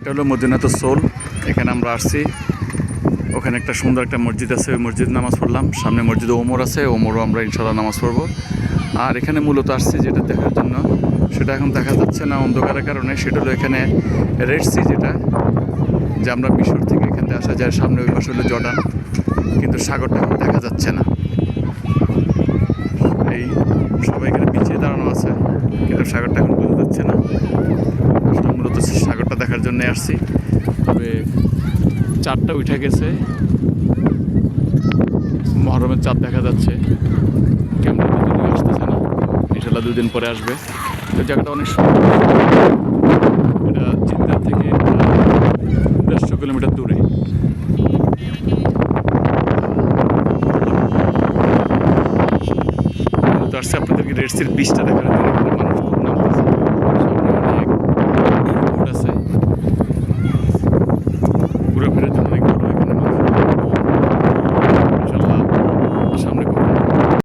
এটা হলো মদিনাতুস সোল। এখানে আমরা আসছি, ওখানে একটা সুন্দর একটা মসজিদ আছে, ওই মসজিদ নামাজ পড়লাম। সামনে মসজিদে ওমর আছে, ওমরও আমরা ইনশাল্লাহ নামাজ পড়বো। আর এখানে মূলত আসছি যেটা দেখার জন্য, সেটা এখন দেখা যাচ্ছে না অন্ধকারের কারণে। সেটা হলো এখানে রেড সি, যেটা যে আমরা মিশর থেকে এখান থেকে আসা যায়। সামনে ওই পাশে হলো জর্ডান, কিন্তু সাগরটা এখন দেখা যাচ্ছে না। এই সবাই এখানে পিছিয়ে দাঁড়ানো আছে, কিন্তু সাগরটা এখন বোঝা যাচ্ছে না। আসলে মূলত সাগরটা দেখার জন্য আসছি। তবে চাঁদটা উঠে গেছে, মহরমের চাঁদ দেখা যাচ্ছে। ক্যামেরাতে যদিও আসতেছে না, ইনশাল্লাহ 2 দিন পরে আসবে। তো জায়গাটা অনেক সুন্দর। এটা জিদ্দা থেকে 150 কিলোমিটার দূরে। তো আসছে আপনাদেরকে রেড সির বিচটা দেখার